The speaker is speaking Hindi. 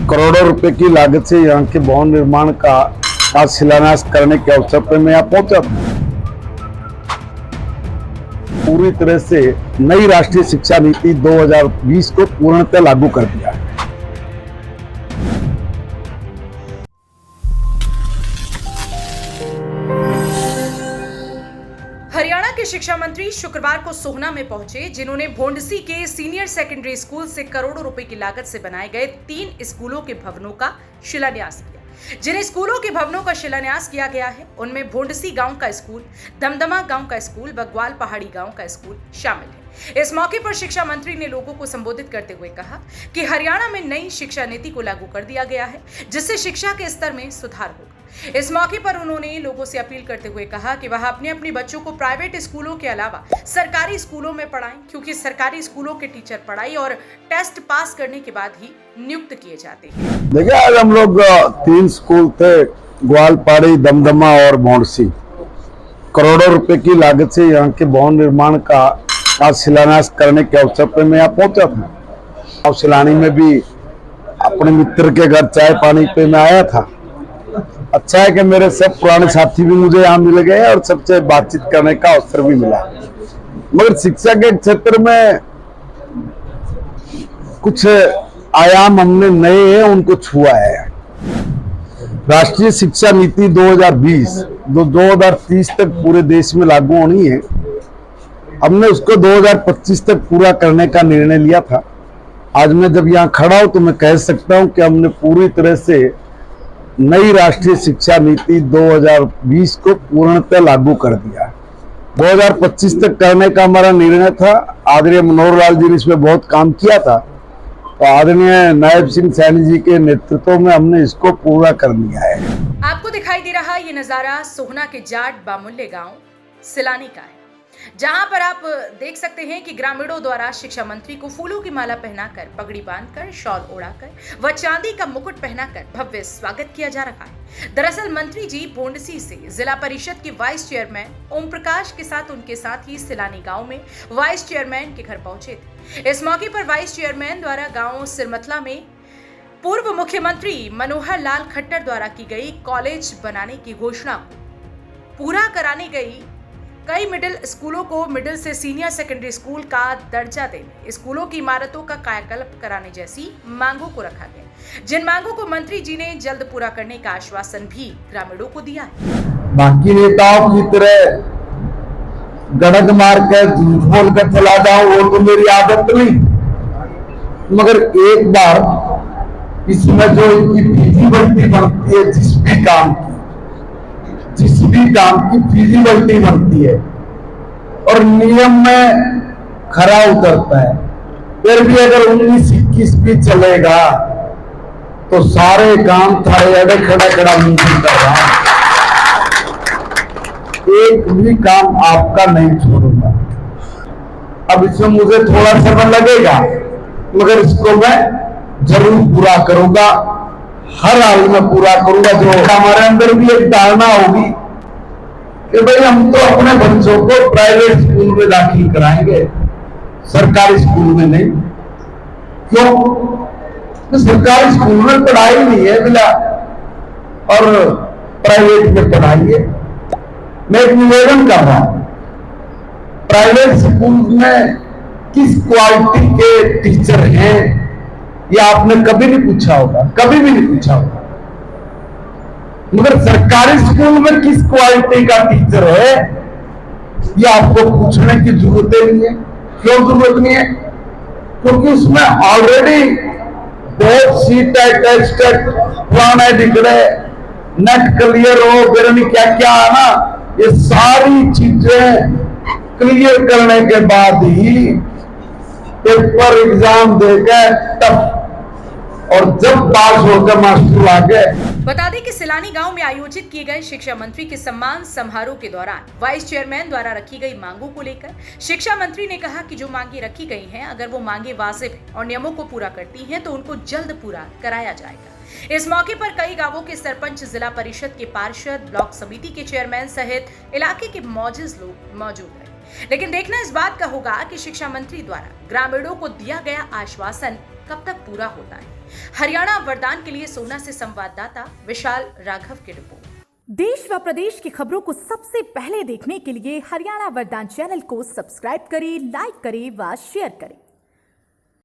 करोड़ों रुपए की लागत से यहाँ के भवन निर्माण का आज शिलान्यास करने के अवसर पर मैं यहाँ पहुंचा था। पूरी तरह से नई राष्ट्रीय शिक्षा नीति 2020 को पूर्णतः लागू कर दिया है। हरियाणा के शिक्षा मंत्री शुक्रवार को सोहना में पहुंचे, जिन्होंने भोंडसी के सीनियर सेकेंडरी स्कूल से करोड़ों रुपए की लागत से बनाए गए 3 स्कूलों के भवनों का शिलान्यास किया। जिन स्कूलों के भवनों का शिलान्यास किया गया है उनमें भोंडसी गांव का स्कूल, दमदमा गांव का स्कूल, बगवाल पहाड़ी गांव का स्कूल शामिल है। इस मौके पर शिक्षा मंत्री ने लोगों को संबोधित करते हुए कहा कि हरियाणा में नई शिक्षा नीति को लागू कर दिया गया है, जिससे शिक्षा के स्तर में सुधार होगा। इस मौके पर उन्होंने लोगों से अपील करते हुए कहा कि वह अपने बच्चों को प्राइवेट स्कूलों के अलावा सरकारी स्कूलों में पढ़ाएं, क्योंकि सरकारी स्कूलों के टीचर पढ़ाई और टेस्ट पास करने के बाद ही नियुक्त किए जाते हैं। देखिए, आज हम लोग 3 स्कूल थे, ग्वालपाड़ी, दमदमा और भोंडसी। करोड़ों रुपए की लागत से यहाँ के भवन निर्माण का आज शिलान्यास करने के अवसर पर मैं यहाँ पहुंचा था। और शिलानी में भी अपने मित्र के घर चाय पानी पे मैं आया था। अच्छा है कि मेरे सब पुराने साथी भी मुझे यहाँ मिल गए और सबसे बातचीत करने का अवसर भी मिला। मगर शिक्षा के क्षेत्र में कुछ आयाम हमने नए हैं, उनको छुआ है। राष्ट्रीय शिक्षा नीति 2020 जो 2030 तक पूरे देश में लागू होनी है, हमने उसको 2025 तक पूरा करने का निर्णय लिया था। आज मैं जब यहाँ खड़ा हूं तो मैं कह सकता हूं कि हमने पूरी तरह से नई राष्ट्रीय शिक्षा नीति 2020 को पूर्णतः लागू कर दिया। 2025 तक करने का हमारा निर्णय था। आदरणीय मनोहर लाल जी ने इसमें बहुत काम किया था, तो आदरणीय नायब सिंह सैनी जी के नेतृत्व में हमने इसको पूरा कर लिया है। आपको दिखाई दे रहा ये नजारा सोहना के जाट बामुल्ले गांव सिलानी का है, जहां पर आप देख सकते हैं कि ग्रामीणों द्वारा शिक्षा मंत्री को फूलों की माला पहनाकर, पगड़ी बांधकर, शॉल ओढ़ाकर व चांदी का मुकुट पहनाकर भव्य स्वागत किया जा रहा है। दरअसल मंत्री जी भोंडसी से जिला परिषद के वाइस चेयरमैन ओम प्रकाश के साथ उनके साथ ही सिलानी गांव में वाइस चेयरमैन के घर पहुंचे थे। इस मौके पर वाइस चेयरमैन द्वारा गाँव सिरमतला में पूर्व मुख्यमंत्री मनोहर लाल खट्टर द्वारा की गई कॉलेज बनाने की घोषणा को पूरा कराने गई कई मिडिल स्कूलों को मिडिल से सीनियर सेकेंडरी स्कूल का दर्जा देने, स्कूलों की इमारतों का कायाकल्प कराने जैसी मांगों को रखा गया, जिन मांगों को मंत्री जी ने जल्द पूरा करने का आश्वासन भी ग्रामीणों को दिया है। बाकी नेताओं की तरह गड़क मार कर झूठ बोल कर चला जाऊं, वो तो मेरी आदत नहीं। मगर एक बार इसमें जो इनकी फिजिबिलिटी बनती है, जिस भी काम की फिजिबिलिटी बनती है और नियम में खरा उतरता है, फिर भी अगर 19-21 भी चलेगा तो सारे काम थारे खड़ा मुंह कर रहा हूं, एक भी काम आपका नहीं छोड़ूंगा। अब इसमें मुझे थोड़ा समय लगेगा, मगर इसको मैं जरूर पूरा करूंगा, हर हाल में पूरा करूंगा। जो हमारे अंदर भी एक धारणा होगी कि भाई हम तो अपने बच्चों को प्राइवेट स्कूल में दाखिल कराएंगे, सरकारी स्कूल में नहीं। क्यों? तो सरकारी स्कूल में पढ़ाई नहीं है बिला, और प्राइवेट में पढ़ाई है। मैं एक निवेदन कर रहा हूं, प्राइवेट स्कूल में किस क्वालिटी के टीचर हैं ये आपने कभी नहीं पूछा होगा, कभी भी नहीं पूछा होगा। मगर सरकारी स्कूल में किस क्वालिटी का टीचर है ये आपको पूछने की जरूरत नहीं है। क्यों जरूरत नहीं है? क्योंकि उसमें ऑलरेडी बहुत सी टेस्ट, पुराने डिग्री, नेट क्लियर हो, फिर नहीं क्या क्या है ना, ये सारी चीजें क्लियर करने के बाद ही पेपर एग्जाम देकर तब, और जब पास होकर मास्टर आ गए। बता दें कि सिलानी गांव में आयोजित किए गए शिक्षा मंत्री के सम्मान समारोह के दौरान वाइस चेयरमैन द्वारा रखी गई मांगों को लेकर शिक्षा मंत्री ने कहा कि जो मांगे रखी गई हैं, अगर वो मांगे वाजिब हैं और नियमों को पूरा करती हैं तो उनको जल्द पूरा कराया जाएगा। इस मौके पर कई गांवों के सरपंच, जिला परिषद के पार्षद, ब्लॉक समिति के चेयरमैन सहित इलाके के मौजूद लोग मौजूद रहे। लेकिन देखना इस बात का होगा कि शिक्षा मंत्री द्वारा ग्रामीणों को दिया गया आश्वासन कब तक पूरा होता है। हरियाणा वरदान के लिए सोहना से संवाददाता विशाल राघव की रिपोर्ट। देश व प्रदेश की खबरों को सबसे पहले देखने के लिए हरियाणा वरदान चैनल को सब्सक्राइब करें, लाइक करें व शेयर करें।